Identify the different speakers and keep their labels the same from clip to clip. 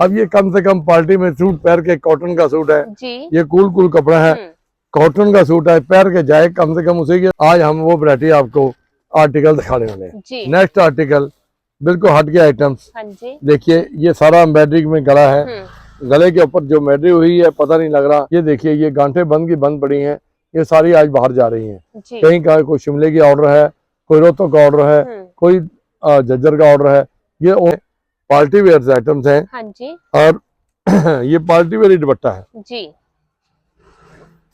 Speaker 1: अब ये कम से कम पार्टी में सूट पहन के, कॉटन का सूट है
Speaker 2: जी।
Speaker 1: ये, कूल कपड़ा है, कॉटन का सूट है, पहन के जाए कम से कम उसी के। आज हम वो वैरायटी आपको आर्टिकल दिखाने वाले हैं। नेक्स्ट आर्टिकल बिल्कुल हट के आइटम्स।
Speaker 2: हाँ जी।
Speaker 1: देखिए ये सारा एम्ब्रॉयडरी में गला है, गले के ऊपर जो एम्ब्रॉयडरी हुई है पता नहीं लग रहा। ये देखिए ये गांठें बंद की बंद पड़ी हैं, ये सारी आज बाहर जा रही हैं। कहीं का कोई शिमले की ऑर्डर है, कोई रोहतक का ऑर्डर है, कोई झज्जर का ऑर्डर है। ये पार्टी वेयर आइटम्स हैं।
Speaker 2: हाँ जी।
Speaker 1: और ये पार्टी वेयर दुपट्टा है
Speaker 2: जी।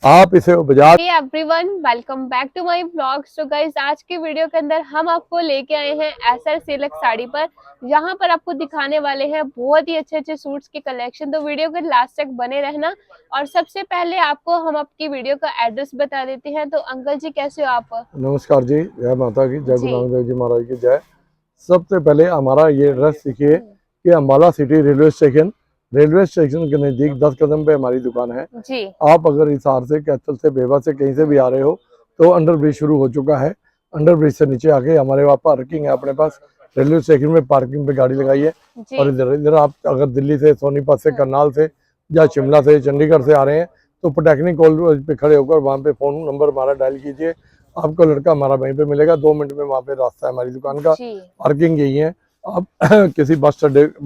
Speaker 1: आप इसे बाजार।
Speaker 2: Everyone, welcome back to my vlog. So guys, आज के वीडियो के अंदर हम आपको लेके आए हैं एसआर सिल्क साड़ी पर, जहां पर आपको दिखाने वाले हैं बहुत ही अच्छे अच्छे सूट्स के कलेक्शन। तो वीडियो के लास्ट तक बने रहना। और सबसे पहले आपको हम आपकी वीडियो का एड्रेस बता देते हैं। तो अंकल जी कैसे हो आप?
Speaker 1: नमस्कार जी, जय माता की, जय गुरु नानक देव जी महाराज की जय। सबसे पहले हमारा ये एड्रेस सीखिए कि अम्बाला सिटी रेलवे स्टेशन के नजदीक 10 कदम पे हमारी दुकान है जी। आप अगर हिसार से, कैथल से, बेवा से, कहीं से भी आ रहे हो तो अंडर ब्रिज शुरू हो चुका है। अंडर ब्रिज से नीचे आके हमारे वहाँ पार्किंग है अपने पास। रेलवे स्टेशन में पार्किंग पे गाड़ी लगाई है। और इधर आप अगर दिल्ली से, सोनीपत से, करनाल से या शिमला से, चंडीगढ़ से आ रहे हैं तो पॉलिटेक्निक कॉलेज पे खड़े होकर वहाँ पे फोन नंबर हमारा डायल कीजिए, आपको लड़का हमारा वहीं पे मिलेगा। 2 मिनट में वहाँ पे रास्ता है हमारी दुकान का। पार्किंग यही है। आप किसी बस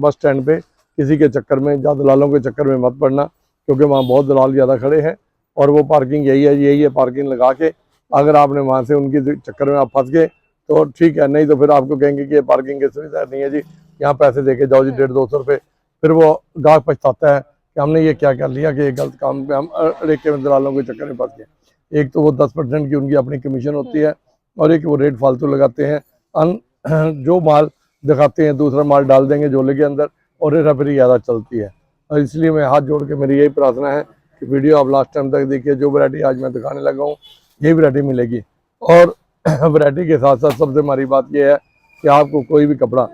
Speaker 1: स्टैंड पे किसी के चक्कर में या दलालों के चक्कर में मत पड़ना, क्योंकि वहाँ बहुत दलाल ज़्यादा खड़े हैं। और वो पार्किंग यही है पार्किंग लगा के अगर आपने वहाँ से उनकी चक्कर में आप फंस गए तो ठीक है, नहीं तो फिर आपको कहेंगे कि ये पार्किंग की सुविधा नहीं है जी, यहाँ पैसे दे के जाओ जी 150-200 रुपये। फिर वो गाहक पछताता है कि हमने ये क्या कर लिया कि ये गलत काम पे हम अड़ेके में दलालों के चक्कर में फंस गए। एक तो वो 10% की उनकी अपनी कमीशन होती है, और एक वो रेट फालतू लगाते हैं। जो माल दिखाते हैं दूसरा माल डाल देंगे झोले के अंदर, और रेफरी ज़्यादा चलती है। और इसलिए मैं हाथ जोड़ के मेरी यही प्रार्थना है कि वीडियो आप लास्ट टाइम तक देखिए। जो वैरायटी आज मैं दिखाने लगा हूँ यही वैरायटी मिलेगी। और वैरायटी के साथ साथ सबसे हमारी बात यह है कि आपको कोई भी कपड़ा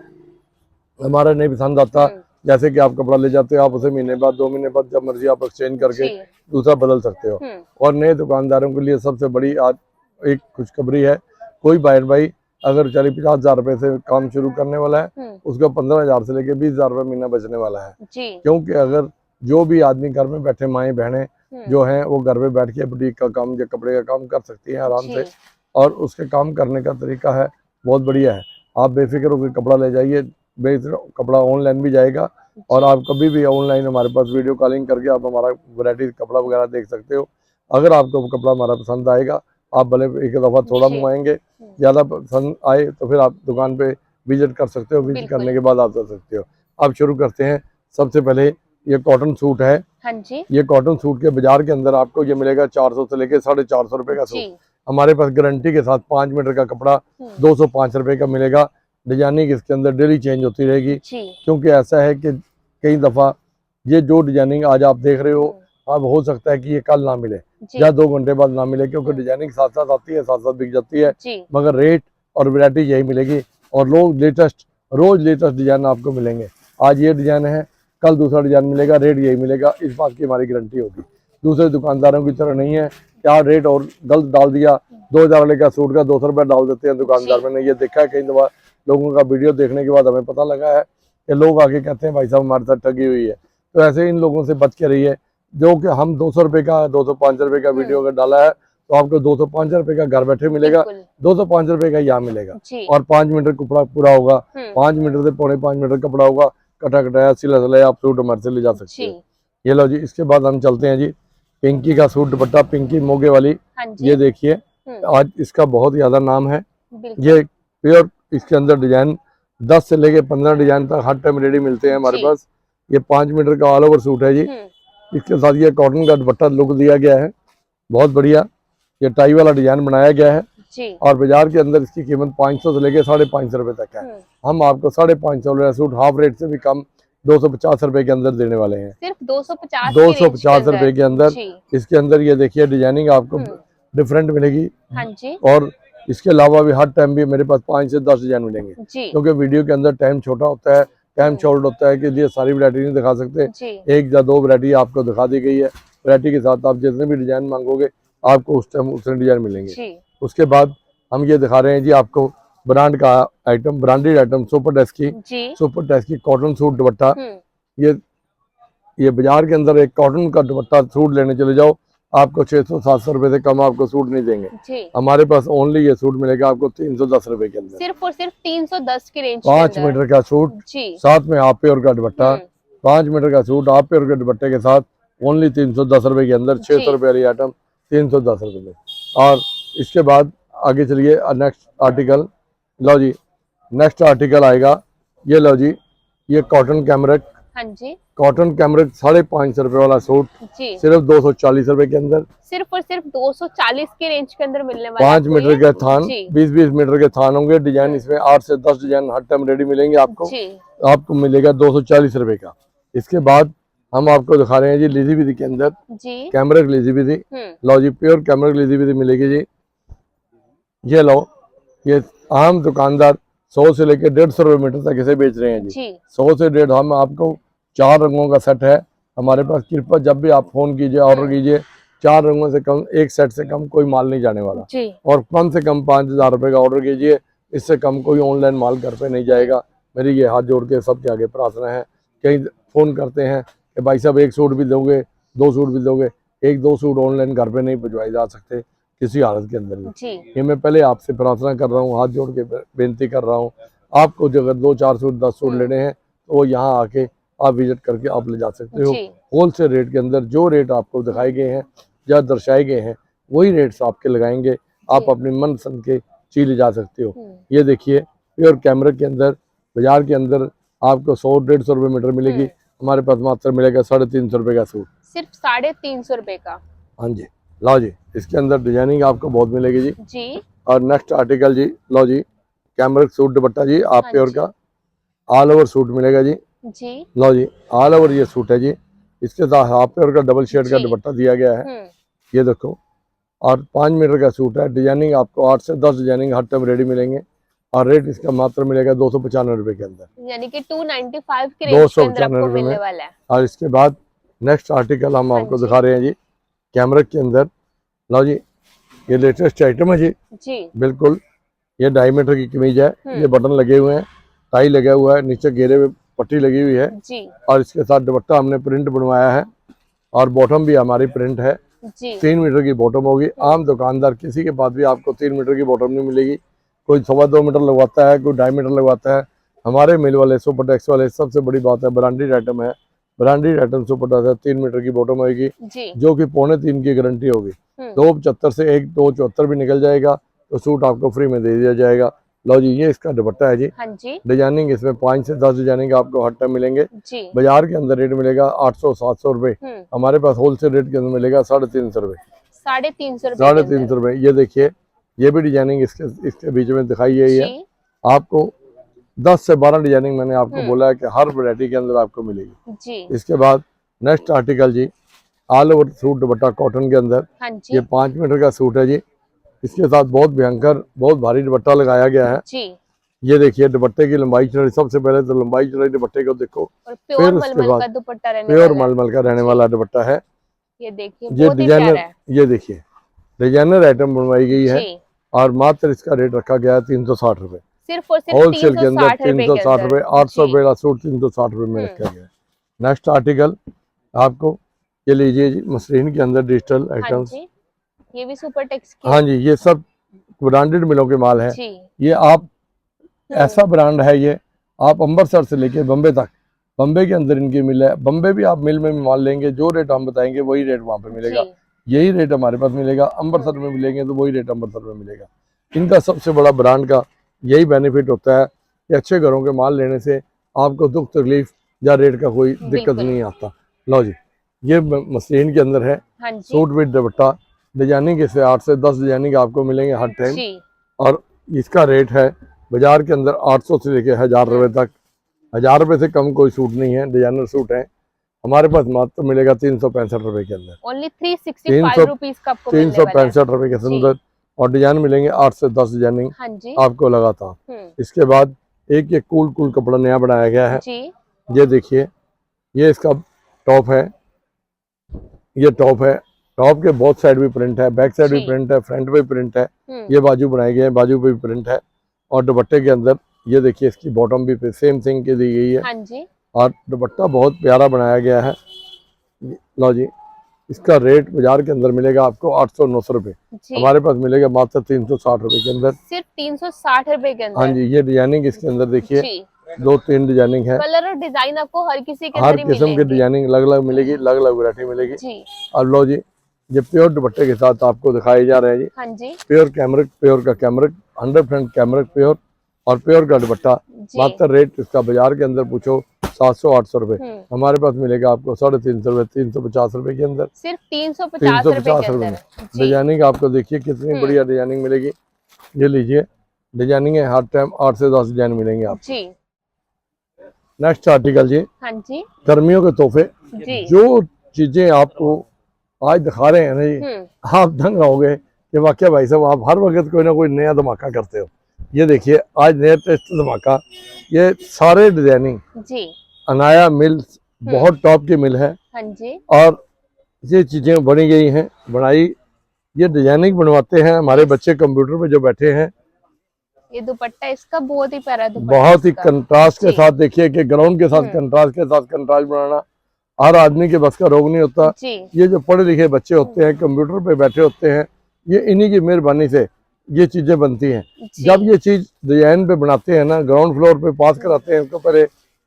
Speaker 1: हमारा नहीं पसंद आता, जैसे कि आप कपड़ा ले जाते हो, आप उसे महीने बाद, 2 महीने बाद, जब मर्जी आप एक्सचेंज करके दूसरा बदल सकते हो। और नए दुकानदारों के लिए सबसे बड़ी आज एक खुशखबरी है, कोई भाई अगर 40-50 हज़ार रुपए से काम शुरू करने वाला है उसका 15,000 से लेके 20,000 रुपये महीना बचने वाला है। क्योंकि अगर जो भी आदमी घर में बैठे, माएँ बहनें जो हैं वो घर में बैठ के बुटीक का काम या कपड़े का काम कर सकती हैं आराम से। और उसके काम करने का तरीका है बहुत बढ़िया है। आप बेफिक्र होकर कपड़ा ले जाइए, कपड़ा ऑनलाइन भी जाएगा। और आप कभी भी ऑनलाइन हमारे पास वीडियो कॉलिंग करके आप हमारा वैरायटी कपड़ा वगैरह देख सकते हो। अगर आपको कपड़ा हमारा पसंद आएगा, आप भले एक दफ़ा थोड़ा मंगवाएंगे, ज़्यादा पसंद आए तो फिर आप दुकान पे विजिट कर सकते हो। विजिट करने के बाद आप कर सकते हो। आप शुरू करते हैं। सबसे पहले ये कॉटन सूट है। हाँ जी। ये कॉटन सूट के बाजार के अंदर आपको ये मिलेगा 400 से लेके 450 रुपये का सूट। हमारे पास गारंटी के साथ 5 मीटर का कपड़ा 205 रुपये का मिलेगा। डिजाइनिंग इसके अंदर डेली चेंज होती रहेगी, क्योंकि ऐसा है कि कई दफ़ा ये जो डिजाइनिंग आज आप देख रहे हो अब हो सकता है कि ये कल ना मिले या 2 घंटे बाद ना मिले, क्योंकि डिजाइनिंग साथ साथ आती है, साथ साथ बिक जाती है। मगर रेट और वैरायटी यही मिलेगी। और लोग रोज लेटेस्ट डिजाइन आपको मिलेंगे। आज ये डिजाइन है, कल दूसरा डिजाइन मिलेगा, रेट यही मिलेगा, इस बात की हमारी गारंटी होगी। दूसरे दुकानदारों की तरह नहीं है क्या रेट और गलत डाल दिया, 2,000 वाले का सूट का 200 रुपये डाल देते हैं दुकानदार। मैंने ये देखा है कई दफा, लोगों का वीडियो देखने के बाद हमें पता लगा है कि लोग आके कहते हैं भाई साहब हमारे साथ ठगी हुई है। तो ऐसे इन लोगों से बच के रहिए। जो कि हम 200 रुपये का, 205 रुपये का वीडियो अगर डाला है तो आपको 205 रुपये का घर बैठे मिलेगा, 205 रुपये का यहाँ मिलेगा। और 5 मीटर कपड़ा पूरा होगा, 5 मीटर से 4.5 मीटर कपड़ा होगा, कटा कटाया सिला सिलाया आप सूट हमारे से ले जा सकते हैं। ये लो जी। इसके बाद हम चलते हैं जी, पिंकी का सूट दुपट्टा, पिंकी मोगे वाली। ये देखिए आज इसका बहुत ज्यादा नाम है। ये प्योर, इसके अंदर डिजाइन 10 से लेके 15 डिजाइन तक हर टाइम रेडी मिलते हैं हमारे पास। ये 5 मीटर का ऑल ओवर सूट है जी। इसके साथ ये कॉटन का दुपट्टा लुक दिया गया है, बहुत बढ़िया। ये टाई वाला डिजाइन बनाया गया है जी। और बाजार के अंदर इसकी कीमत 500 से लेके 550 रुपए तक है। हम आपको 550 वाला सूट हाफ रेट से भी कम 250 रुपए के अंदर देने वाले हैं। सिर्फ 250 रुपए के अंदर। इसके अंदर ये देखिए डिजाइनिंग आपको डिफरेंट मिलेगी। हाँ जी। और इसके अलावा भी हर टाइम भी मेरे पास 5 से 10 डिजाइन मिलेंगे, क्योंकि वीडियो के अंदर टाइम छोटा होता है, टाइम शॉर्ट होता है कि ये सारी वैरायटी नहीं दिखा सकते। 1 या 2 वैरायटी आपको दिखा दी गई है। वैरायटी के साथ आप जितने भी डिजाइन मांगोगे आपको उस टाइम उतने डिजाइन मिलेंगे। उसके बाद हम ये दिखा रहे हैं जी आपको ब्रांड का item, branded item, super tex की कॉटन सूट दुपट्टा। ये ये बाजार के अंदर एक कॉटन का दुपट्टा सूट लेने चले जाओ, आपको 600-700 रुपए से कम आपको सूट नहीं देंगे
Speaker 2: जी।
Speaker 1: हमारे पास ओनली ये सूट मिलेगा आपको 310 रुपए के अंदर,
Speaker 2: सिर्फ और सिर्फ 310 की रेंज
Speaker 1: 5 मीटर का सूट
Speaker 2: जी।
Speaker 1: साथ में हाफ पेयर का दुपट्टा, 5 मीटर का सूट हाफ पेयर के दुपट्टे के साथ ओनली 310 रुपए के अंदर, 600 रुपए वाली आइटम 310 रुपए में। और इसके बाद आगे चलिए नेक्स्ट आर्टिकल, लो जी नेक्स्ट आर्टिकल आएगा, ये लो जी ये कॉटन कैमरिक,
Speaker 2: हाँ जी
Speaker 1: कॉटन कैमरिक 550 रुपए वाला सूट
Speaker 2: जी।
Speaker 1: सिर्फ 240 रुपए के अंदर,
Speaker 2: सिर्फ और सिर्फ 240 की रेंज के अंदर मिलने वाला
Speaker 1: 5 मीटर के थान,
Speaker 2: जी।
Speaker 1: 20-20 मीटर के थान होंगे, डिजाइन इसमें 8 से 10 डिजाइन हर टाइम रेडी मिलेंगे आपको
Speaker 2: जी।
Speaker 1: आपको मिलेगा 240 रुपए का। इसके बाद हम आपको दिखा रहे हैं जी लेजी विधि के अंदर
Speaker 2: जी।
Speaker 1: कैमरिक लेजी विधि, लो जी प्योर कैमरिक लेजी विधि मिलेगी जी। ये लो, ये आम दुकानदार 100 से लेकर 150 रुपए मीटर तक इसे बेच रहे हैं जी, 100 से 150। हम आपको 4 रंगों का सेट है हमारे पास, कृपया जब भी आप फोन कीजिए ऑर्डर कीजिए, 4 रंगों से कम एक सेट से कम कोई माल नहीं जाने वाला
Speaker 2: जी।
Speaker 1: और कम से कम 5000 रुपए का ऑर्डर कीजिए, इससे कम कोई ऑनलाइन माल घर पे नहीं जाएगा। मेरी ये हाथ जोड़ के सबके आगे प्रार्थना है। कहीं फोन करते हैं कि भाई साहब 1 सूट भी दोगे, 2 सूट भी दोगे, 1-2 सूट ऑनलाइन घर पे नहीं भिजवाए जा सकते किसी हालत के अंदर भी। ये मैं पहले आपसे प्रार्थना कर रहा हूँ, हाथ जोड़ के बेनती कर रहा हूँ। आपको जो अगर 2-4 सूट 10 सूट लेने हैं तो वो यहाँ आके आप विजिट करके आप ले जा सकते हो। होलसेल रेट के अंदर जो रेट आपको दिखाए गए हैं या दर्शाए गए हैं वही रेट्स आपके लगाएंगे, आप अपनी मनपसंद के चीज ले जा सकते हो। ये देखिए प्योर कैमरिक के अंदर बाजार के अंदर आपको 100-150 रुपए मीटर मिलेगी, हमारे पास मात्र मिलेगा 350 रुपए का सूट,
Speaker 2: सिर्फ 350 रुपए का।
Speaker 1: हाँ जी लो जी, इसके अंदर डिजाइनिंग आपको बहुत मिलेगी जी
Speaker 2: जी।
Speaker 1: और नेक्स्ट आर्टिकल जी, लो जी कैमरिक सूट दुपट्टा जी आप
Speaker 2: हाँ
Speaker 1: प्योर का ऑल ओवर सूट मिलेगा जी
Speaker 2: जी।
Speaker 1: लो जी ऑल ओवर ये सूट है जी, इसके साथ हाफ पेयर का डबल शेड का दुपट्टा दिया गया है, ये देखो। और 5 मीटर का सूट है, डिजाइनिंग आपको 8 से 10 डिजाइनिंग हर टाइम रेडी मिलेंगे और रेट इसका मात्र मिलेगा 295 रुपए के अंदर,
Speaker 2: यानी कि 295 की रेंज के अंदर आपको मिलने वाला है।
Speaker 1: और इसके बाद नेक्स्ट आर्टिकल हम आपको दिखा रहे हैं जी कैमरिक के अंदर, लो जी ये लेटेस्ट आइटम है जी बिल्कुल। ये 2.5 मीटर की कमीज है, ये बटन लगे हुए हैं, टाई लगा हुआ है, नीचे घेरे में पट्टी लगी हुई है
Speaker 2: जी।
Speaker 1: और इसके साथ दुपट्टा हमने प्रिंट बनवाया है और बॉटम भी हमारी प्रिंट है जी। 3 मीटर की बॉटम होगी। आम दुकानदार किसी के पास भी आपको 3 मीटर की बॉटम नहीं मिलेगी, कोई 2.25 मीटर लगवाता है, कोई 2.5 मीटर लगवाता है। हमारे मिल वाले सुपरटेक्स वाले सबसे बड़ी बात है ब्रांडेड आइटम है, ब्रांडेड आइटम सुपरटेक्स है, 3 मीटर की बॉटम होगी जो कि 2.25 की गारंटी होगी। 275 से 274 भी निकल जाएगा तो सूट आपको फ्री में दे दिया जाएगा। लो जी ये इसका दुपट्टा है जी,
Speaker 2: हाँ जी।
Speaker 1: डिजाइनिंग इसमें 5 से 10 डिजाइनिंग आपको हर टाइम मिलेंगे जी। बाजार के अंदर रेट मिलेगा 800-700 रुपए, हमारे पास होलसेल रेट के अंदर मिलेगा 350 रुपए, 350 रुपए। ये देखिए ये भी डिजाइनिंग इसके बीच में दिखाई गई है, आपको 10 से 12 डिजाइनिंग मैंने आपको बोला है कि हर वैरायटी के अंदर आपको मिलेगी जी। इसके बाद नेक्स्ट आर्टिकल जी all over suit dupatta cotton के अंदर, ये 5 मीटर का सूट है जी, इसके साथ बहुत भयंकर बहुत भारी दुपट्टा लगाया गया है जी। ये देखिए दुपट्टे की लंबाई चौड़ाई, सबसे पहले तो लंबाई चौड़ाई दुपट्टे को देखो,
Speaker 2: और प्योर मलमल का दुपट्टा
Speaker 1: प्योर मलमल का रहने वाला दुपट्टा है।
Speaker 2: ये देखिए
Speaker 1: ये डिजाइनर, ये देखिए डिजाइनर आइटम बनवाई गई है और मात्र इसका रेट रखा गया है 360 रुपए,
Speaker 2: सिर्फ और सिर्फ
Speaker 1: होलसेल के अंदर 360 रुपए, 800 रुपए का सूट 360 रुपए में रखा गया है। नेक्स्ट आर्टिकल आपको ये लीजिए जी मसलिन के अंदर डिजिटल आइटम्स,
Speaker 2: ये भी सुपरटेक्स की,
Speaker 1: हाँ जी ये सब ब्रांडेड मिलों के माल है। ये आप ऐसा ब्रांड है, ये आप अमृतसर से लेके बम्बे तक, बम्बे के अंदर इनकी मिल है, बम्बे भी आप मिल में माल लेंगे जो रेट हम बताएंगे वही रेट वहाँ पे मिलेगा, यही रेट हमारे पास मिलेगा। अमृतसर में मिलेंगे तो वही रेट अमृतसर में मिलेगा। इनका सबसे बड़ा ब्रांड का यही बेनिफिट होता है कि अच्छे घरों के माल लेने से आपको दुख तकलीफ या रेट का कोई दिक्कत नहीं आता। लो जी ये मसलिन के अंदर है, सूट विद दुपट्टा, डिजाइनिंग इससे 8 से 10 डिजाइनिंग आपको मिलेंगे हर टाइम और इसका रेट है बाजार के अंदर 800 से लेके 1000 रुपए तक, 1000 रुपए से कम कोई सूट नहीं है, डिजाइनर सूट है हमारे पास मात्र मिलेगा 365 रुपए के अंदर,
Speaker 2: ओनली 365 रुपीस का आपको
Speaker 1: 365 रुपए के अंदर और डिजाइन मिलेंगे 8 से 10 डिजाइनिंग आपको लगातार। इसके बाद एक कूल कपड़ा नया बनाया गया है, ये देखिए ये इसका टॉप है, ये टॉप है, टॉप के बहुत साइड भी प्रिंट है, बैक साइड भी प्रिंट है, फ्रंट पे प्रिंट है, ये बाजू बनाए गए हैं, बाजू पे भी प्रिंट है और दुपट्टे के अंदर ये देखिए इसकी बॉटम भी सेम थिंग की दी गई है और दुपट्टा बहुत प्यारा बनाया गया है। लो जी, इसका रेट बाजार के अंदर मिलेगा आपको 800-900 रुपए,
Speaker 2: जी
Speaker 1: हमारे पास मिलेगा मात्र 360 रुपए के अंदर।
Speaker 2: सिर्फ 360 रुपए के
Speaker 1: हाँ
Speaker 2: अंदर।
Speaker 1: जी, ये डिजाइनिंग इसके अंदर देखिए
Speaker 2: जी
Speaker 1: 2-3 डिजाइनिंग है,
Speaker 2: कलर और डिजाइन आपको हर किसी के
Speaker 1: हर
Speaker 2: अंदर ही
Speaker 1: किस्म की
Speaker 2: मिलेंगे।
Speaker 1: डिजाइनिंग अलग अलग मिलेगी, अलग अलग वैरायटी मिलेगी।
Speaker 2: जी
Speaker 1: अब लो जी, ये प्योर दुपट्टे के साथ आपको दिखाए जा रहे हैं जी,
Speaker 2: हाँ जी
Speaker 1: प्योर कैमरिक, प्योर का कैमरिक, 100% कैमरिक प्योर और प्योर का दुपट्टा।
Speaker 2: जी
Speaker 1: मात्र रेट इसका बाजार के अंदर पूछो 700-800 रुपए, हमारे पास मिलेगा आपको 350 रुपए, 350 रुपए के अंदर,
Speaker 2: सिर्फ 350 रुपए
Speaker 1: 350
Speaker 2: के
Speaker 1: रुपए
Speaker 2: अंदर।
Speaker 1: में।
Speaker 2: जी
Speaker 1: डिजाइनिंग आपको देखिए कितनी बढ़िया डिजाइनिंग मिलेगी, ये लीजिए डिजाइनिंग है, हर टाइम 8 से 10 डिजाइन मिलेंगे आप।
Speaker 2: जी
Speaker 1: नेक्स्ट आर्टिकल जी,
Speaker 2: हाँ जी
Speaker 1: गर्मियों के तोहफे।
Speaker 2: जी
Speaker 1: जो चीजें आपको आज दिखा रहे हैं ना जी, आप दंग रहोगे कि वाकई भाई साहब आप हर वक्त कोई ना कोई नया धमाका करते हो। ये देखिए आज नया टेस्ट धमाका, ये सारे डिजाइनिंग
Speaker 2: जी
Speaker 1: अनाया मिल, बहुत टॉप की मिल है
Speaker 2: हाँ जी
Speaker 1: और ये चीजें बनी गई हैं, बनाई, ये डिजाइनिंग बनवाते हैं हमारे बच्चे कंप्यूटर पे जो बैठे हैं।
Speaker 2: ये दुपट्टा इसका बहुत ही प्यारा दुपट्टा
Speaker 1: बहुत ही
Speaker 2: इसका।
Speaker 1: कंट्रास्ट के
Speaker 2: जी।
Speaker 1: साथ, देखिए कि ग्राउंड के साथ कंट्रास्ट के साथ कंट्रास्ट बनाना हर आदमी के बस का रोग नहीं होता।
Speaker 2: जी
Speaker 1: ये जो पढ़े लिखे बच्चे होते हैं कंप्यूटर पे बैठे होते हैं, ये इन्हीं की मेहरबानी से ये चीजें बनती हैं।
Speaker 2: जी
Speaker 1: जब ये चीज डिजाइन पे बनाते हैं ना, ग्राउंड फ्लोर पे पास कराते हैं, उसको पहले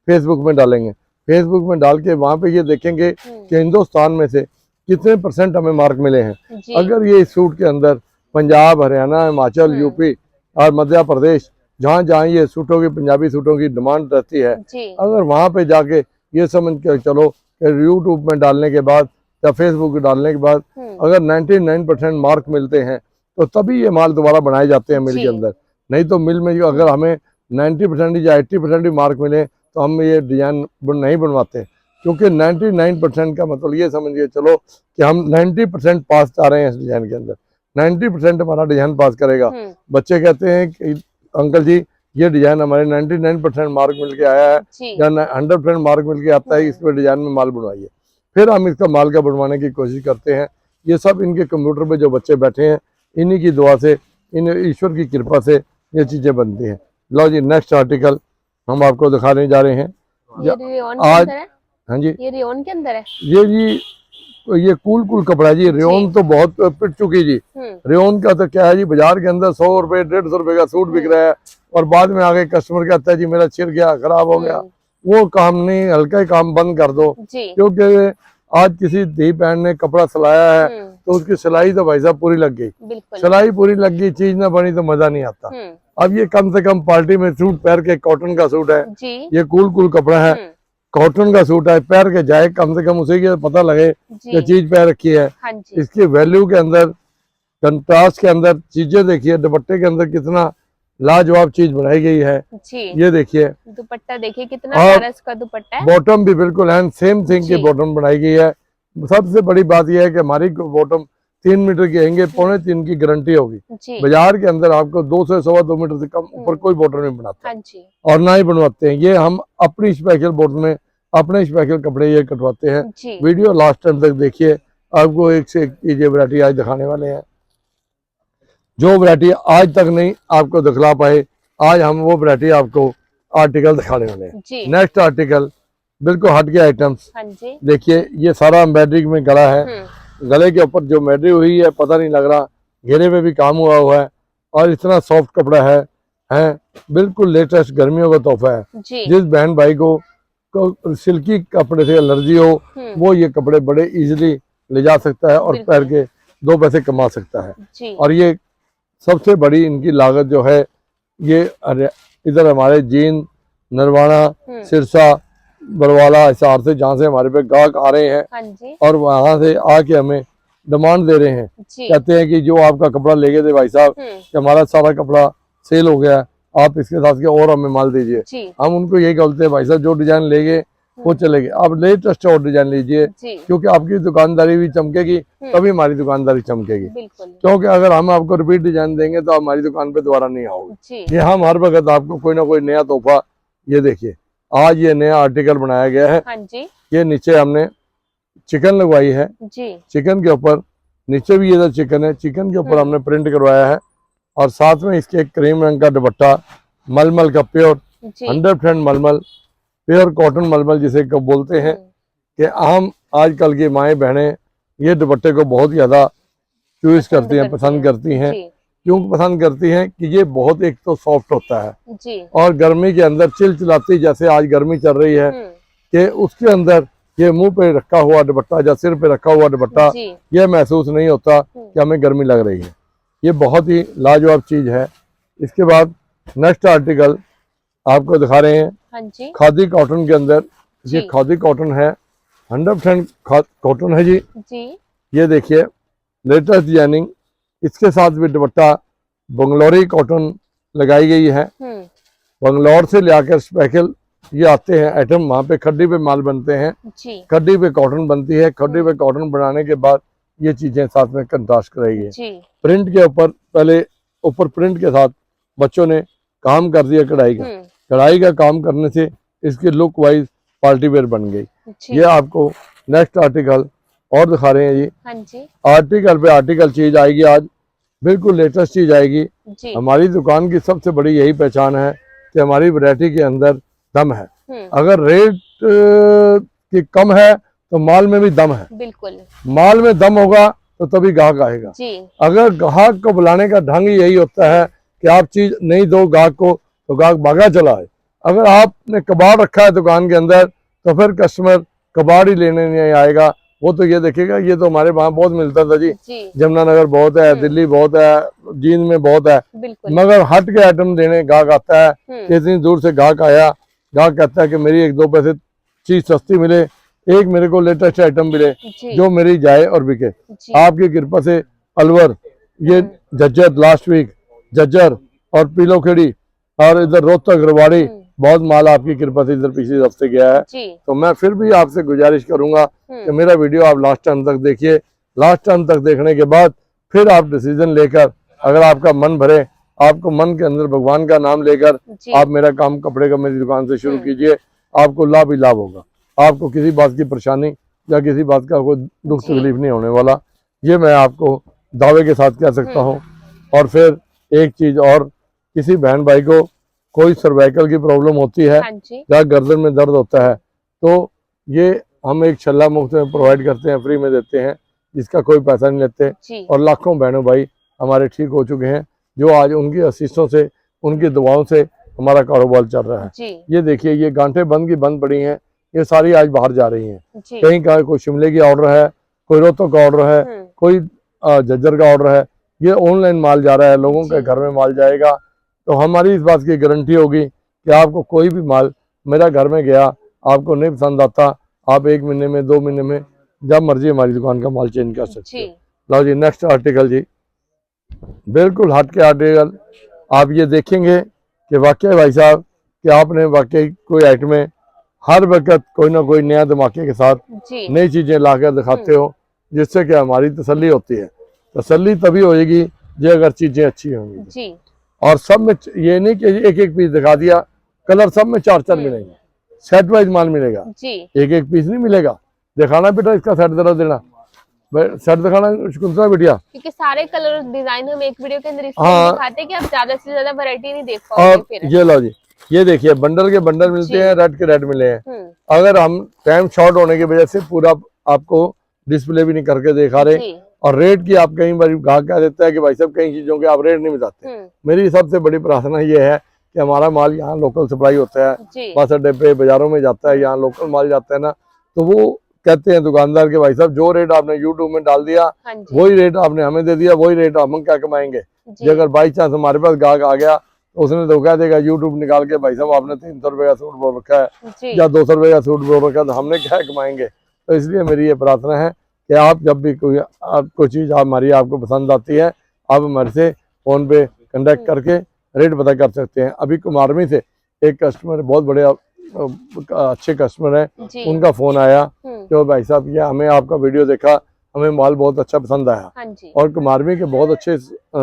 Speaker 1: फेसबुक में डालेंगे, फेसबुक में डाल के वहां पे ये देखेंगे कि हिंदुस्तान में से कितने % हमें मार्क मिले हैं।
Speaker 2: जी
Speaker 1: अगर ये इस सूट के अंदर पंजाब, हरियाणा, हिमाचल, यूपी और मध्य प्रदेश, जहाँ जहाँ ये सूटों की, पंजाबी सूटों की डिमांड रहती है,
Speaker 2: जी
Speaker 1: अगर वहां पे जाके ये समझ के चलो यूट्यूब में डालने के बाद या फेसबुक में डालने के बाद अगर 99% मार्क मिलते हैं तो तभी ये माल दोबारा बनाए जाते हैं मिल
Speaker 2: जी।
Speaker 1: के अंदर। नहीं तो मिल में जो अगर हमें 90% या 80% भी मार्क मिले तो हम ये डिजाइन नहीं बनवाते, क्योंकि 99% का मतलब ये समझिए चलो कि हम 90% पास चाह रहे हैं इस डिजाइन के अंदर, 90% हमारा डिजाइन पास करेगा। बच्चे कहते हैं कि अंकल जी ये डिजाइन हमारे 99% मार्क मिल के आया है
Speaker 2: जी
Speaker 1: या 100% मार्क मिल के आता है, इसमें डिजाइन में माल बनवाइए। फिर हम इसका माल का बनवाने की कोशिश करते हैं। ये सब इनके कंप्यूटर पे जो बच्चे बैठे हैं, इन्हीं की दुआ से, इन ईश्वर की कृपा से ये चीजें बनती हैं। लो जी, नेक्स्ट आर्टिकल हम आपको दिखाने जा रहे हैं।
Speaker 2: ये रेयॉन के
Speaker 1: आज
Speaker 2: अंदर है।
Speaker 1: हाँ जी,
Speaker 2: ये रेयॉन के अंदर है।
Speaker 1: ये जी ये कूल कपड़ा जी, रेयॉन तो बहुत पिट चुकी जी। रेयॉन का तो क्या है जी, बाजार के अंदर 100 रुपए 150 रुपए का सूट बिक रहा है और बाद में आगे कस्टमर कहता है जी मेरा छिड़ गया, खराब हो गया। वो काम नहीं, हल्का ही काम बंद कर दो, क्योंकि आज किसी धी बहन ने कपड़ा सिलाया है तो उसकी सिलाई तो भाई साहब पूरी लग गई, सिलाई पूरी लग गई, चीज ना बनी तो मजा नहीं आता। अब ये कम से कम पार्टी में सूट पहन के, कॉटन का सूट है, ये कूल कपड़ा है, कॉटन का सूट है, पैर के जाए कम से कम उसे की पता लगे कि चीज पैर रखी है। इसकी वैल्यू के अंदर, कंट्रास्ट के अंदर चीजें देखिए, दुपट्टे के अंदर कितना लाजवाब चीज बनाई गई है। ये देखिए
Speaker 2: दुपट्टा, देखिए कितना प्यारा इसका दुपट्टा है।
Speaker 1: बॉटम भी बिल्कुल है सेम थिंग की बॉटम बनाई गई है। सबसे बड़ी बात यह है कि हमारी बॉटम 3 मीटर की आएंगे, 2.25 की गारंटी होगी। बाजार के अंदर आपको 2 से 2.25 मीटर से कम ऊपर कोई बॉटम नहीं बनाता और ना ही बनवाते हैं। ये हम अपनी स्पेशल बॉटम में अपने स्पेशल कपड़े ये कटवाते हैं। वीडियो लास्ट टाइम तक देखिए, आपको एक से एक चीजें वैरायटी आज दिखाने वाले हैं, जो वैरायटी आज तक नहीं आपको दिखला पाए, आज हम वो वैरायटी आपको आर्टिकल दिखाने वाले हैं। नेक्स्ट आर्टिकल बिल्कुल हट के आइटम्स। देखिए ये सारा एम्ब्रॉयडरी में गला है, गले के ऊपर जो एम्ब्रॉयडरी हुई है पता नहीं लग रहा, घेरे पे भी काम हुआ है और इतना सॉफ्ट कपड़ा है बिल्कुल लेटेस्ट गर्मियों का तोहफा है। जिस बहन भाई को सिल्की कपड़े से एलर्जी हो, वो ये कपड़े बड़े इजीली ले जा सकता है और पहन के 2 पैसे कमा सकता है। और ये सबसे बड़ी इनकी लागत जो है, ये इधर हमारे जींद, नरवाना, सिरसा, बरवाला, हिसार से जहाँ से हमारे पे गाहक आ रहे हैं और वहाँ से आके हमें डिमांड दे रहे हैं, कहते हैं कि जो आपका कपड़ा ले गए थे भाई साहब कि हमारा सारा कपड़ा सेल हो गया, आप इसके साथ के और हमें माल दीजिए। हम उनको यही कहते हैं भाई साहब जो डिजाइन ले गए वो चलेगी, आप लेटेस्ट और डिजाइन लीजिए, क्योंकि आपकी दुकानदारी भी चमकेगी तभी हमारी दुकानदारी चमकेगी। क्योंकि अगर हम आपको रिपीट डिजाइन देंगे तो हमारी दुकान पे दोबारा नहीं आओगे। ये हम हर वक्त आपको कोई ना कोई नया तोहफा, ये देखिए आज ये नया आर्टिकल बनाया गया है। ये नीचे हमने चिकन लगवाई है, चिकन के ऊपर नीचे भी ये चिकन है, चिकन के ऊपर हमने प्रिंट करवाया है और साथ में इसके क्रीम रंग का दुपट्टा, मलमल का प्योर 100% मलमल, प्योर कॉटन मलमल जिसे कब बोलते हैं, कि आम आजकल की माएँ बहनें ये दुपट्टे को बहुत ज़्यादा चॉइस करती हैं, पसंद करती हैं।
Speaker 2: जी
Speaker 1: क्यों पसंद करती हैं कि ये बहुत एक तो सॉफ्ट होता है
Speaker 2: जी
Speaker 1: और गर्मी के अंदर चिलचिलाती, जैसे आज गर्मी चल रही है कि उसके अंदर ये मुंह पे रखा हुआ दुपट्टा या सिर पे रखा हुआ दुपट्टा
Speaker 2: जी
Speaker 1: ये महसूस नहीं होता कि हमें गर्मी लग रही है। ये बहुत ही लाजवाब चीज़ है। इसके बाद नेक्स्ट आर्टिकल आपको दिखा रहे हैं
Speaker 2: हाँ जी
Speaker 1: खादी कॉटन के अंदर। ये
Speaker 2: जी
Speaker 1: खादी कॉटन है, 100% कॉटन है जी।
Speaker 2: जी
Speaker 1: ये देखिए लेटेस्ट डिजाइनिंग, इसके साथ भी दुपट्टा बंगलोरी कॉटन लगाई गई है। बंगलौर से लेकर स्पेशल ये आते हैं आइटम, वहाँ पे खड्डी पे माल बनते हैं,
Speaker 2: जी
Speaker 1: खड्डी पे कॉटन बनती है। खड्डी पे कॉटन बनाने के बाद ये चीजें साथ में कंट्रास्ट कराई है। प्रिंट के ऊपर पहले ऊपर प्रिंट के साथ बच्चों ने काम कर दिया कढ़ाई का। कढ़ाई का काम करने से इसकी लुक वाइज पार्टी वेयर बन गई। ये आपको नेक्स्ट आर्टिकल और दिखा रहे हैं जी।
Speaker 2: हाँ जी
Speaker 1: आर्टिकल पे आर्टिकल चीज आएगी आज, बिल्कुल लेटेस्ट चीज आएगी।
Speaker 2: जी
Speaker 1: हमारी दुकान की सबसे बड़ी यही पहचान है कि हमारी वैरायटी के अंदर दम है। अगर रेट की कम है तो माल में भी दम है।
Speaker 2: बिल्कुल
Speaker 1: माल में दम होगा तो तभी ग्राहक आएगा।
Speaker 2: जी
Speaker 1: अगर ग्राहक को बुलाने का ढंग यही होता है कि आप चीज नहीं दो ग्राहक को तो ग्राहक भागा चला है। अगर आपने कबाड़ रखा है दुकान के अंदर तो फिर कस्टमर कबाड़ ही लेने नहीं आएगा, वो तो ये देखेगा ये तो हमारे वहाँ बहुत मिलता था जी, जमुनानगर बहुत है, दिल्ली बहुत है, जींद में बहुत है, मगर हट के आइटम देने ग्राहक आता है कि इतनी दूर से ग्राहक आया, ग्राहक कहता है कि मेरी 1-2 पैसे चीज सस्ती मिले, एक मेरे को लेटेस्ट आइटम मिले जो मेरी जाए और बिके। आपकी कृपा से अलवर, ये झज्जर लास्ट वीक, झज्जर और पीलोखेड़ी और इधर रोहतक रेवाड़ी बहुत माल आपकी कृपा से इधर पिछले हफ्ते गया है। तो मैं फिर भी आपसे गुजारिश करूंगा कि मेरा वीडियो आप लास्ट टाइम तक देखिए। लास्ट टाइम तक देखने के बाद फिर आप डिसीजन लेकर, अगर आपका मन भरे, आपको मन के अंदर भगवान का नाम लेकर आप मेरा काम कपड़े का मेरी दुकान से शुरू कीजिए, आपको लाभ ही लाभ होगा। आपको किसी बात की परेशानी या किसी बात का कोई दुख तकलीफ नहीं होने वाला, ये मैं आपको दावे के साथ कह सकता हूँ। और फिर एक चीज और, किसी बहन भाई को कोई सर्वाइकल की प्रॉब्लम होती है या गर्दन में दर्द होता है तो ये हम एक छल्ला मुफ्त में प्रोवाइड करते हैं, फ्री में देते हैं, जिसका कोई पैसा नहीं लेते। और लाखों बहनों भाई हमारे ठीक हो चुके हैं, जो आज उनकी असीसों से, उनकी दुआओं से हमारा कारोबार चल रहा है। ये देखिए ये गांठें बंद की बंद पड़ी हैं, ये सारी आज बाहर जा रही हैं। कहीं का कोई शिमले की ऑर्डर है, कोई रोहतक का ऑर्डर है, कोई झज्जर का ऑर्डर है, ये ऑनलाइन माल जा रहा है, लोगों के घर में माल जाएगा। तो हमारी इस बात की गारंटी होगी कि आपको कोई भी माल मेरा घर में गया आपको नहीं पसंद आता, आप 1 महीने में 2 महीने में जब मर्जी हमारी दुकान का माल चेंज कर सकते हैं। लो जी नेक्स्ट आर्टिकल जी, बिल्कुल हट के आर्टिकल। आप ये देखेंगे कि वाकई भाई साहब कि आपने वाकई कोई आइटम में हर वक्त कोई ना कोई नया धमाके के साथ नई चीजें लाकर दिखाते हो, जिससे कि हमारी तसल्ली होती है। तसल्ली तभी होगी जी अगर चीजें अच्छी होंगी। और सब में ये नहीं कि एक एक पीस दिखा दिया, कलर सब में 4-4 मिलेंगे, सेट वाइज माल मिलेगा, एक एक पीस नहीं मिलेगा। दिखाना बेटा इसका सेट जरा देना, सेट दिखाना कुंता बेटिया, क्योंकि
Speaker 2: सारे कलर डिजाइन हम एक वीडियो के अंदर दिखाते हैं कि आप ज्यादा से ज्यादा वैरायटी नहीं देख पाओगे।
Speaker 1: और ये लो जी, ये देखिए बंडल के बंडल मिलते हैं, रेड के रेड मिले हैं। अगर हम टाइम शॉर्ट होने की वजह से पूरा आपको डिस्प्ले भी नहीं करके दिखा रहे, और रेट की आप कई बार ग्राहक कह देता है कि भाई साहब कई चीजों के आप रेट नहीं बताते। मेरी सबसे बड़ी प्रार्थना ये है कि हमारा माल यहाँ लोकल सप्लाई होता है, बस अड्डे पे बाजारों में जाता है, यहाँ लोकल माल जाता है ना, तो वो कहते हैं दुकानदार के भाई साहब जो रेट आपने यूट्यूब में डाल दिया वही रेट आपने हमें दे दिया, वही रेट हम क्या कमाएंगे। जी अगर बाई चांस हमारे पास ग्राहक आ गया तो उसने तो कह देगा यूट्यूब निकाल के भाई साहब आपने 300 रुपए का सूट बोल रखा है या 200 रुपए का सूट बोल रखा है, तो हमने क्या कमाएंगे। तो इसलिए मेरी ये प्रार्थना है कि आप जब भी कोई चीज़ हमारी आपको पसंद आती है, आप हमारे से फ़ोन पे कंटेक्ट करके रेट पता कर सकते हैं। अभी कुमारवी से एक कस्टमर, बहुत बड़े अच्छे कस्टमर हैं, उनका फ़ोन आया कि भाई साहब ये हमें आपका वीडियो देखा, हमें माल बहुत अच्छा पसंद आया। और कुमारवी के बहुत अच्छे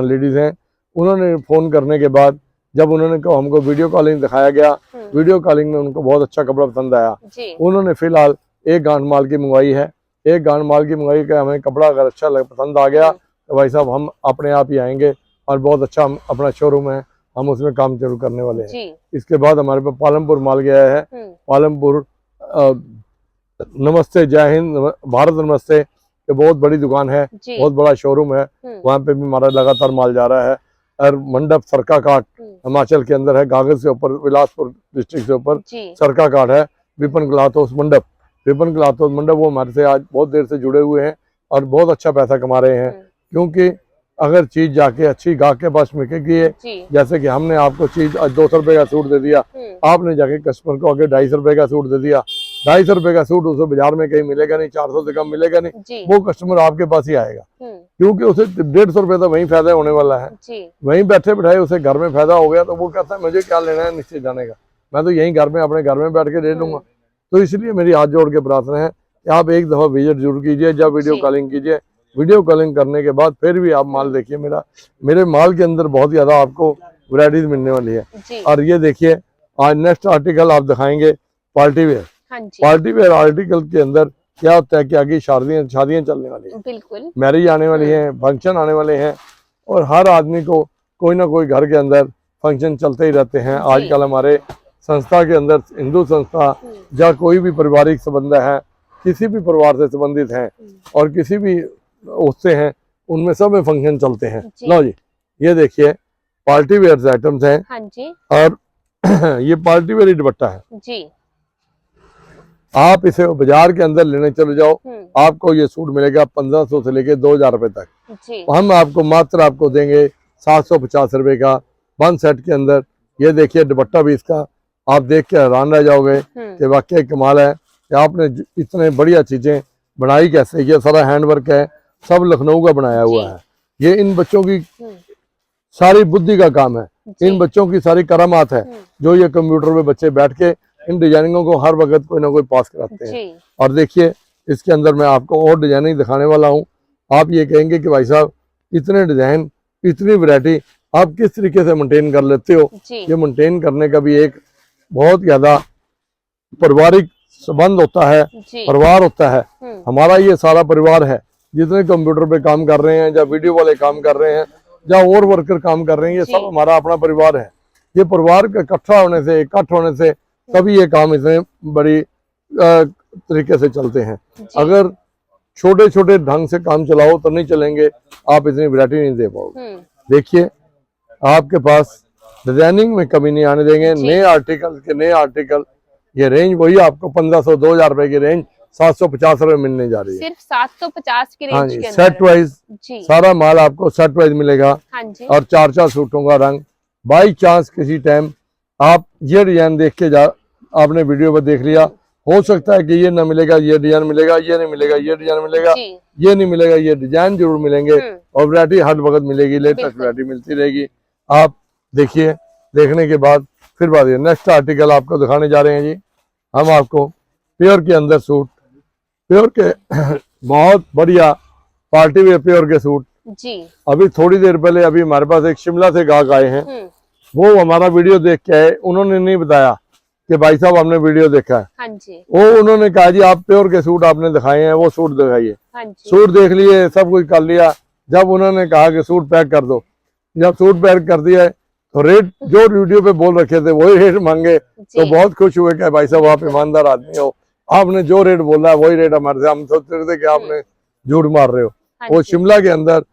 Speaker 1: लेडीज़ हैं, उन्होंने फ़ोन करने के बाद जब उन्होंने हमको वीडियो कॉलिंग दिखाया गया, वीडियो कॉलिंग में उनको बहुत अच्छा कपड़ा पसंद आया। उन्होंने फिलहाल एक गांठ माल की मंगवाई है, एक गांठ माल की मंगवाई का हमें कपड़ा अगर अच्छा पसंद आ गया तो भाई साहब हम अपने आप ही आएंगे और बहुत अच्छा अपना शोरूम है, हम उसमें काम शुरू करने वाले हैं। इसके बाद हमारे पास पालमपुर माल गया है, पालमपुर नमस्ते, जय हिंद, भारत नमस्ते, ये बहुत बड़ी दुकान है, बहुत बड़ा शोरूम है। वहाँ पे भी हमारा लगातार माल जा रहा है। और मंडप सरका घाट हिमाचल के अंदर है, गागर से ऊपर, बिलासपुर डिस्ट्रिक्ट से ऊपर सरका घाट है। विपिन क्लॉथ हाउस मंडप, विपिन क्लॉथ हाउस मंडप, वो हमारे से आज बहुत देर से जुड़े हुए हैं और बहुत अच्छा पैसा कमा रहे हैं। क्योंकि अगर चीज जाके अच्छी गाहक के पास मिलेगी है, जैसे कि हमने आपको चीज आज 200 रुपए का सूट दे दिया, आपने जाके कस्टमर को आगे 250 रुपए का सूट दे दिया, 250 रुपए का सूट उसे बाजार में कहीं मिलेगा नहीं, 400 से कम मिलेगा नहीं, वो कस्टमर आपके पास ही आएगा। क्योंकि उसे 150 रुपए तो वहीं फायदा होने वाला है, वहीं बैठे बैठाए उसे घर में फायदा हो गया, तो वो कहता है मुझे क्या लेना है निश्चित जाने का, मैं तो यहीं घर में अपने घर में बैठ के ले लूंगा। तो इसलिए मेरी हाथ जोड़ के प्रार्थना है कि आप एक दफा विजिट जरूर कीजिए, जब वीडियो कॉलिंग कीजिए। वीडियो कॉलिंग करने के बाद फिर भी आप माल देखिए, मेरे माल के अंदर बहुत ज्यादा आपको वैरायटीज मिलने वाली है। और ये देखिए, आज नेक्स्ट आर्टिकल आप दिखाएंगे party wear. Party wear article के अंदर क्या होता है कि आगे शादियां चलने वाली है, बिल्कुल मैरिज आने वाली है, फंक्शन आने वाले हैं, और हर आदमी को कोई ना कोई घर के अंदर फंक्शन चलते ही रहते हैं। आजकल हमारे संस्था के अंदर, हिंदू संस्था या कोई भी पारिवारिक संबंध है, किसी भी परिवार से संबंधित हैं और किसी भी उससे हैं, उनमें सब में फंक्शन चलते हैं। लो जी, ये देखिए पार्टी वेयर आइटम्स हैं। हाँ जी। और ये पार्टी वेयर दुपट्टा है जी। आप इसे बाजार के अंदर लेने चले जाओ, आपको ये सूट मिलेगा 1500 से लेके 2000 रुपए तक जी। हम आपको देंगे 750 रुपए का 1 सेट के अंदर। ये देखिए दुपट्टा भी इसका, आप देख के हैरान रह जाओगे कि वाकई कमाल है कि आपने इतने बढ़िया चीजें बनाई कैसे। ये सारा हैंडवर्क है, सब लखनऊ का बनाया हुआ है। ये इन बच्चों की सारी बुद्धि का काम है, इन बच्चों की सारी करामात है, जो ये कंप्यूटर पे बच्चे बैठ के इन डिजाइनिंगों को हर वक्त कोई ना कोई पास कराते हैं। और देखिए इसके अंदर मैं आपको और डिजाइनिंग दिखाने वाला हूँ। आप ये कहेंगे कि भाई साहब इतने डिजाइन, इतनी वैरायटी आप किस तरीके से मेंटेन कर लेते हो। ये मेंटेन करने का भी एक बहुत ज्यादा पारिवारिक संबंध होता है, परिवार होता है। हमारा ये सारा परिवार है, जितने कंप्यूटर पे काम कर रहे हैं, या वीडियो वाले काम कर रहे हैं, या और वर्कर काम कर रहे हैं, ये सब हमारा अपना परिवार है। ये परिवार के इकट्ठा होने से तभी ये काम इतने बड़ी तरीके से चलते हैं। अगर छोटे छोटे ढंग से काम चलाओ तो नहीं चलेंगे, आप इतनी वैरायटी नहीं दे पाओगे। देखिए आपके पास डिजाइनिंग में कमी नहीं आने देंगे। नए आर्टिकल ये रेंज वही आपको 1500 2000 रुपए की रेंज 750 रुपए मिलने जा रही है, सिर्फ 750 की रेंज के अंदर। सेट वाइज सारा माल आपको सेट वाइज मिलेगा। हाँ जी। और 4 सूटों का रंग। बाई चांस किसी टाइम आप ये डिजाइन देख के आपने वीडियो पर देख लिया, हो सकता है कि ये ना मिलेगा, ये डिजाइन मिलेगा, ये नहीं मिलेगा, ये डिजाइन मिलेगा, ये नहीं मिलेगा, ये डिजाइन जरूर मिलेंगे। और वैरायटी हर वक्त मिलेगी, लेटेस्ट वैरायटी मिलती रहेगी। आप देखिए, देखने के बाद फिर बात। नेक्स्ट आर्टिकल आपको दिखाने जा रहे हैं जी। हम आपको प्योर के अंदर सूट, प्योर के बहुत बढ़िया पार्टी वेयर प्योर के सूट जी। अभी थोड़ी देर पहले अभी हमारे पास एक शिमला से गाहक आए हैं, वो हमारा वीडियो देख के आए। उन्होंने नहीं बताया कि भाई साहब हमने वीडियो देखा है। हाँ जी। वो उन्होंने कहा जी आप प्योर के सूट आपने दिखाए हैं, वो सूट दिखाइए। हाँ जी। सूट देख लिए, सब कुछ कर लिया। जब उन्होंने कहा कि सूट पैक कर दो, जब सूट पैक कर दिया तो रेट जो वीडियो पे बोल रखे थे वही रेट मांगे, तो बहुत खुश हुए कि भाई साहब आप ईमानदार आदमी हो, आपने जो रेट बोला है वही रेट हमारे से। हम सोचते थे कि आपने झूठ मार रहे हो। वो शिमला के अंदर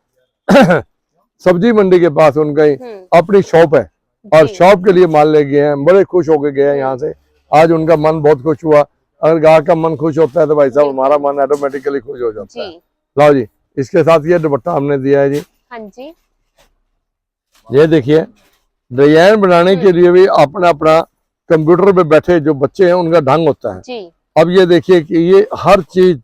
Speaker 1: सब्जी मंडी के पास उनका अपनी शॉप है, और शॉप के लिए माल ले गए हैं, बड़े खुश होके गए हैं यहाँ से। आज उनका मन बहुत खुश हुआ। अगर गाहक का मन खुश होता है तो भाई साहब हमारा मन ऑटोमेटिकली खुश हो जाता है। लो जी, इसके साथ ये दुपट्टा हमने दिया है जी। हाँ जी। ये देखिए, डिजाइन बनाने के लिए भी अपना अपना कंप्यूटर पे बैठे जो बच्चे हैं उनका ढंग होता है जी। अब ये देखिए कि ये हर चीज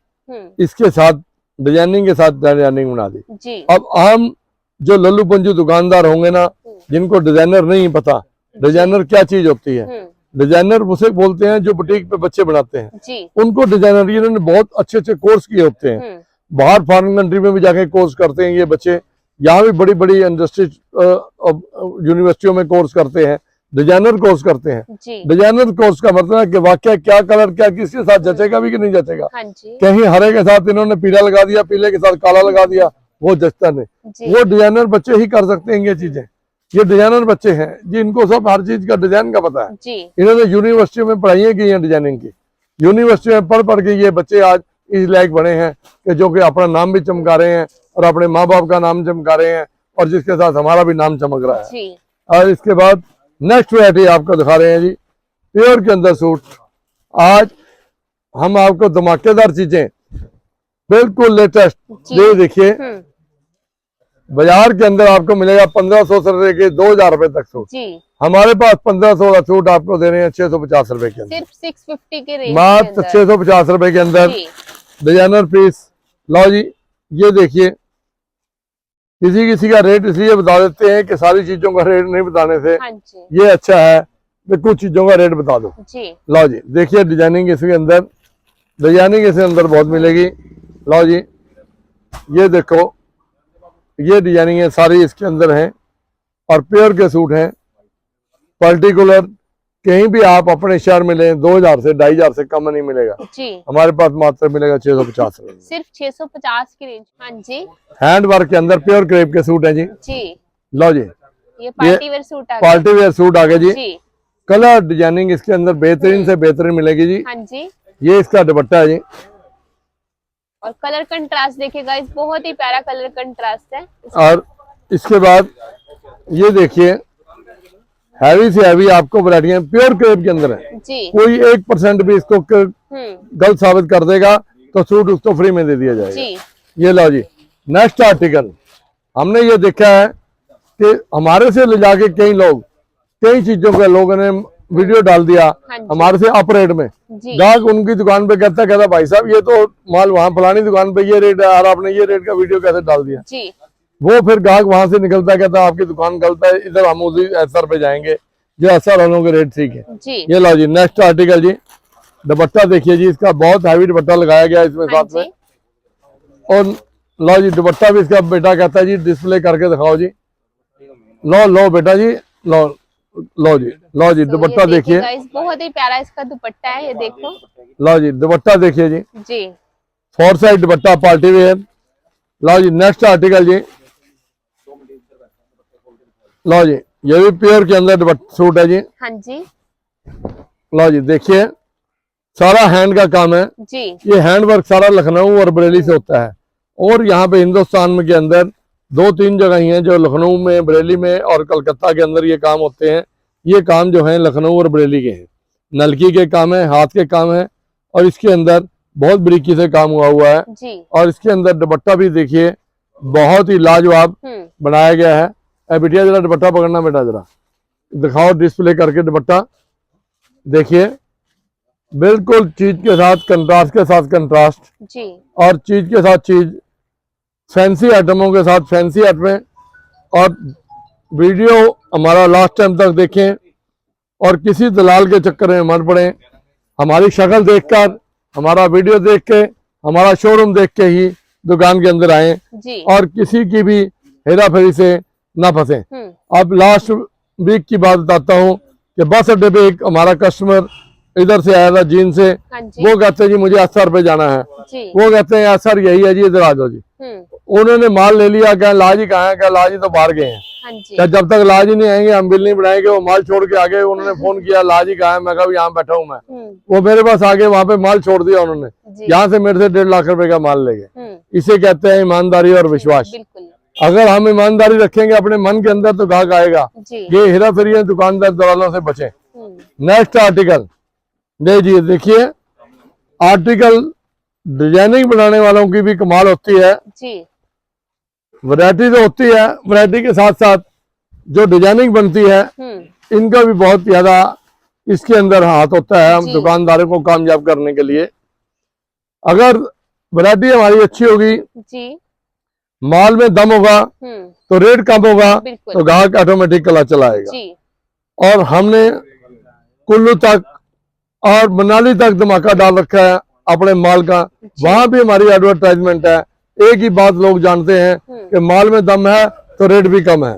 Speaker 1: इसके साथ डिजाइनिंग के साथ डिजाइनिंग बना दी जी। अब हम जो लल्लू पंजू दुकानदार होंगे ना, जिनको डिजाइनर नहीं पता डिजाइनर क्या चीज होती है, डिजाइनर उसे बोलते हैं जो बुटीक पे बच्चे बनाते हैं जी। उनको डिजाइनर, इन्होंने बहुत अच्छे अच्छे कोर्स किए होते हैं, बाहर फॉरेन कंट्री में भी जाके कोर्स करते हैं ये बच्चे। यहाँ भी बड़ी बड़ी इंडस्ट्री यूनिवर्सिटियों में कोर्स करते हैं, डिजाइनर कोर्स करते हैं। डिजाइनर कोर्स का मतलब है कि वाकई क्या कलर क्या किसके साथ जचेगा भी कि नहीं जचेगा। कहीं हरे के साथ इन्होंने पीला लगा दिया, पीले के साथ काला लगा दिया, वो जचता नहीं। वो डिजाइनर बच्चे ही कर सकते हैं ये चीजें। ये डिजाइनर बच्चे हैं जिनको सब हर चीज का डिजाइन का पता है। इन्होंने यूनिवर्सिटी में पढ़ाई की है डिजाइनिंग की, यूनिवर्सिटी में पढ़ पढ़ के ये बच्चे आज इस लायक बने हैं कि जो कि अपना नाम भी चमका रहे हैं और अपने माँ बाप का नाम चमका रहे हैं और जिसके साथ हमारा भी नाम चमक रहा है। और इसके बाद नेक्स्ट वैरायटी आपको दिखा रहे हैं जी, प्योर के अंदर सूट। आज हम आपको धमाकेदार चीजें बिल्कुल लेटेस्ट, ये देखिए बाजार के अंदर आपको मिलेगा 1500 से लेके 2000 रुपए तक सूट। हमारे पास 1500 का सूट आपको दे रहे हैं 650 रुपए के अंदर,
Speaker 2: सिर्फ 650 के रेंज,
Speaker 1: मात्र 650 रुपए के अंदर डिजाइनर पीस। लो जी, ये देखिए, किसी किसी का रेट इसलिए बता देते हैं कि सारी चीजों का रेट नहीं बताने से ये अच्छा है कि कुछ चीजों का रेट बता दो। लो जी, देखिए डिजाइनिंग इसके अंदर, डिजाइनिंग इसके अंदर बहुत मिलेगी। लो जी, ये देखो, ये डिजाइनिंग है सारी इसके अंदर है और प्योर के सूट हैं। पर्टिकुलर कहीं भी आप अपने शहर में लें 2000 से 2500 से कम नहीं मिलेगा जी। हमारे पास मात्र मिलेगा 650 रुपए, सिर्फ 650 की रेंज। हाँ जी, हैंड वर्क के अंदर प्योर क्रेप के सूट है जी। लो जी, ये पार्टी वेयर सूट आ गया, पार्टी वेयर सूट आ गया जी। कलर डिजाइनिंग इसके अंदर बेहतरीन से बेहतरीन मिलेगी जी। हाँ जी, ये इसका दुपट्टा है जी। और कलर कंट्रास्ट देखिएगा, इस बहुत ही प्यारा कलर कंट्रास्ट है। और इसके बाद ये देखिए, हैवी से हैवी आपको वैरायटियां प्योर क्रेप के अंदर है जी। कोई 1% भी इसको गलत साबित कर देगा तो सूट उसको फ्री में दे दिया जाएगा जी। ये लो जी, नेक्स्ट आर्टिकल। हमने ये देखा है कि हमारे से ले जाके कई लोग कई चीजों के लोगों ने वीडियो डाल दिया हमारे से अप रेट में। ग्राहक उनकी दुकान पे कहता भाई साहब ये तो माल वहाँ फलानी दुकान पे ये रेट है और आपने ये रेट का वीडियो कैसे डाल दिया जी। वो फिर ग्राहक वहां से निकलता कहता आपकी दुकान गलत है, इधर हम उसी एसआर पे जाएंगे जो एसआर वालों के रेट ठीक है जी। ये लो जी, नेक्स्ट आर्टिकल जी। दुपट्टा देखिए जी, इसका बहुत हैवी दुपट्टा लगाया गया इसमें साथ में। और लो जी, दुपट्टा भी इसका बेटा कहता है जी डिस्प्ले करके दिखाओ जी। लो बेटा जी, लो जी दुपट्टा देखिए, बहुत ही प्यारा इसका दुपट्टा है, ये देखो। लो जी, दुपट्टा देखिए जी, 4 साइड दुपट्टा पार्टी वेयर। लो जी, नेक्स्ट आर्टिकल जी। लो जी, ये भी प्योर के अंदर सूट है जी। हाँ जी, लो जी देखिए, सारा हैंड का काम है जी। ये हैंड वर्क सारा लखनऊ और बरेली से होता है और यहाँ पे हिंदुस्तान में के अंदर 2-3 जगह ही हैं जो लखनऊ में, बरेली में और कलकत्ता के अंदर ये काम होते हैं। ये काम जो है लखनऊ और बरेली के हैं, नलकी के काम है, हाथ के काम है और इसके अंदर बहुत बारीकी से काम हुआ है जी। और इसके अंदर दुपट्टा भी देखिए बहुत ही लाजवाब बनाया गया है। बेटिया जरा दुपट्टा पकड़ना, बेटा जरा दिखाओ डिस्प्ले करके दुपट्टा देखिए, बिल्कुल चीज के साथ कंट्रास्ट के साथ कंट्रास्ट जी। और चीज के साथ चीज, फैंसी आइटमों के साथ फैंसी आइटमें। और वीडियो हमारा लास्ट टाइम तक देखें और किसी दलाल के चक्कर में मत पड़े। हमारी शक्ल देखकर, हमारा वीडियो देख के, हमारा शोरूम देख के ही दुकान के अंदर आए और किसी की भी हेरा फेरी से ना फंसे। अब लास्ट वीक की बात बताता हूँ कि बस अड्डे पे एक हमारा कस्टमर इधर से आया था जीन से। वो कहते हैं जी मुझे एसआर पे जाना है। वो कहते हैं एसआर यही है जी, इधर आ जाओ जी। उन्होंने माल ले लिया, क्या लाजी कहाँ है, क्या लाजी तो बाहर गए हैं। क्या जब तक लाजी नहीं आएंगे हम बिल नहीं बनाएंगे। वो माल छोड़ के आगे, उन्होंने फोन किया लाजी कहाँ है, मैं कहा यहाँ बैठा हूँ मैं। वो मेरे पास आगे वहाँ पे माल छोड़ दिया उन्होंने, यहाँ से मेरे से 1.5 लाख रुपए का माल ले गए। इसे कहते हैं ईमानदारी और विश्वास। अगर हम ईमानदारी रखेंगे अपने मन के अंदर तो ग्राहक आएगा। ये हेरा फेरी दुकानदार दलालों से बचे। नेक्स्ट आर्टिकल जी, देखिए आर्टिकल डिजाइनिंग बनाने वालों की भी कमाल होती है जी। वैरायटी तो होती है, वैरायटी के साथ साथ जो डिजाइनिंग बनती है इनका भी बहुत ज्यादा इसके अंदर हाथ होता है हम दुकानदारों को कामयाब करने के लिए। अगर वैरायटी हमारी अच्छी होगी जी, माल में दम होगा तो रेट कम होगा तो ग्राहक ऑटोमेटिक कला चलाएगा। और हमने कुल्लू तक और मनाली तक धमाका डाल रखा है अपने माल का, वहां भी हमारी एडवर्टाइजमेंट है। एक ही बात लोग जानते हैं कि माल में दम है तो रेट भी कम है।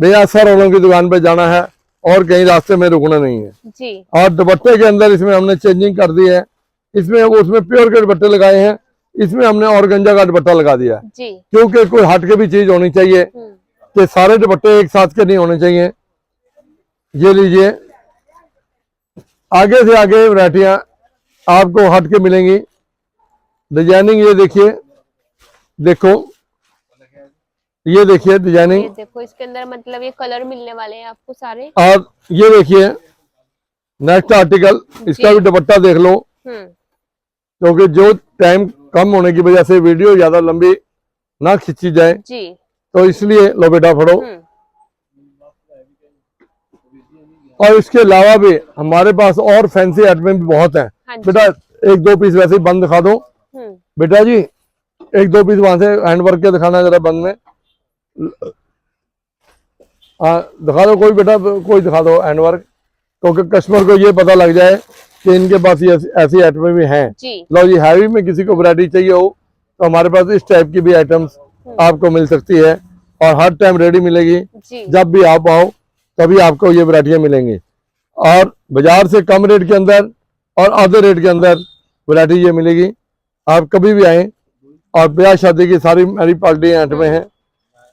Speaker 1: भैया सर वालों की दुकान पे जाना है और कहीं रास्ते में रुकना नहीं है जी। और दुपट्टे के अंदर इसमें हमने चेंजिंग कर दी है, इसमें उसमें प्योर के दुपट्टे लगाए हैं, इसमें हमने ऑर्गेंजा का दुपट्टा लगा दिया जी। क्योंकि कोई हट के भी चीज होनी चाहिए कि सारे दुपट्टे एक साथ के नहीं होने चाहिए। ये लीजिए, आगे से आगे वैरायटियां आपको हट के मिलेंगी। डिजाइनिंग ये देखिए, देखो ये देखिए डिजाइनिंग।
Speaker 2: ये देखो इसके अंदर मतलब ये कलर मिलने वाले हैं आपको सारे।
Speaker 1: और ये देखिए नेक्स्ट आर्टिकल, इसका भी दुपट्टा देख लो, क्योंकि जो टाइम कम होने की वजह से वीडियो ज्यादा लंबी ना खींची जाए
Speaker 2: जी।
Speaker 1: तो इसलिए लो बेटा फड़ो। और इसके अलावा भी हमारे पास और फैंसी आइटम भी बहुत हैं।
Speaker 2: हाँ जी।
Speaker 1: बेटा एक दो पीस वैसे ही बंद दिखा दो बेटा जी, एक दो पीस वहां से हैंड वर्क के दिखाना जरा बंद में। दिखा दो कोई बेटा, कोई दिखा दो हैंड वर्क, क्योंकि कस्टमर को ये पता लग जाए कि इनके पास ये ऐसी आइटम भी हैं। लो जी, हैवी में किसी को वैरायटी चाहिए हो तो हमारे पास इस टाइप की भी आइटम्स आपको मिल सकती है और हर टाइम रेडी मिलेगी। जब भी आप आओ तभी आपको ये वैरायटियां मिलेंगी और बाजार से कम रेट के अंदर और आधे रेट के अंदर वैरायटी ये मिलेगी। आप कभी भी आए। और ब्याह शादी की सारी मेरी पार्टी आइटमें हैं।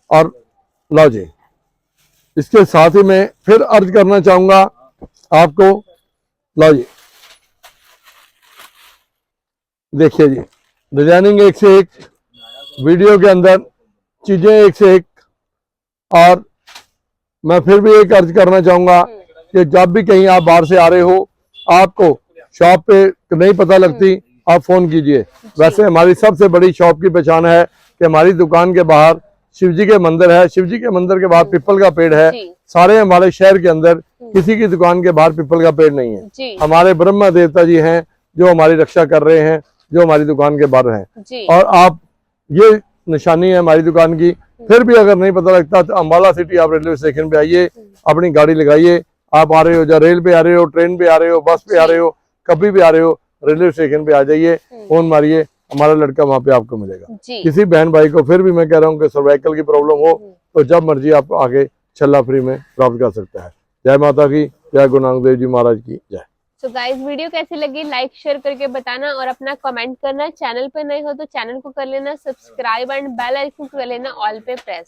Speaker 1: और लो जी, इसके साथ ही मैं फिर अर्ज करना चाहूंगा आपको, लो जी देखिए जी, डिजाइनिंग एक से एक, वीडियो के अंदर चीजें एक से एक। और मैं फिर भी एक अर्ज करना चाहूंगा कि जब भी कहीं आप बाहर से आ रहे हो, आपको शॉप पे नहीं पता लगती, आप फोन कीजिए। वैसे हमारी सबसे बड़ी शॉप की पहचान है कि हमारी दुकान के बाहर शिव जी के मंदिर है, शिव जी के मंदिर के बाहर पीपल का पेड़ है। सारे हमारे शहर के अंदर किसी की दुकान के बाहर पीपल का पेड़ नहीं है। हमारे ब्रह्मा देवता जी हैं जो हमारी रक्षा कर रहे हैं, जो हमारी दुकान के बाहर हैं। और आप ये निशानी है हमारी दुकान की। फिर भी अगर नहीं पता लगता तो अम्बाला सिटी आप रेलवे स्टेशन पे आइए, अपनी गाड़ी लगाइए। आप आ रहे हो, या रेल पे आ रहे हो, ट्रेन पे आ रहे हो, बस पे आ रहे हो, कभी भी आ रहे हो, रेलवे स्टेशन पे आ जाइए, फोन मारिए, हमारा लड़का वहाँ पे आपको मिलेगा। किसी बहन भाई को फिर भी मैं कह रहा हूँ कि सर्वाइकल की प्रॉब्लम हो तो जब मर्जी आप आगे छल्ला फ्री में प्राप्त कर सकता है। जय माता की, जय गुरु नानक देव जी महाराज की जय।
Speaker 2: तो गाइस वीडियो कैसी लगी लाइक शेयर करके बताना और अपना कमेंट करना। चैनल पे नए हो तो चैनल को कर लेना सब्सक्राइब एंड बेल आइकन कर लेना ऑल पे प्रेस।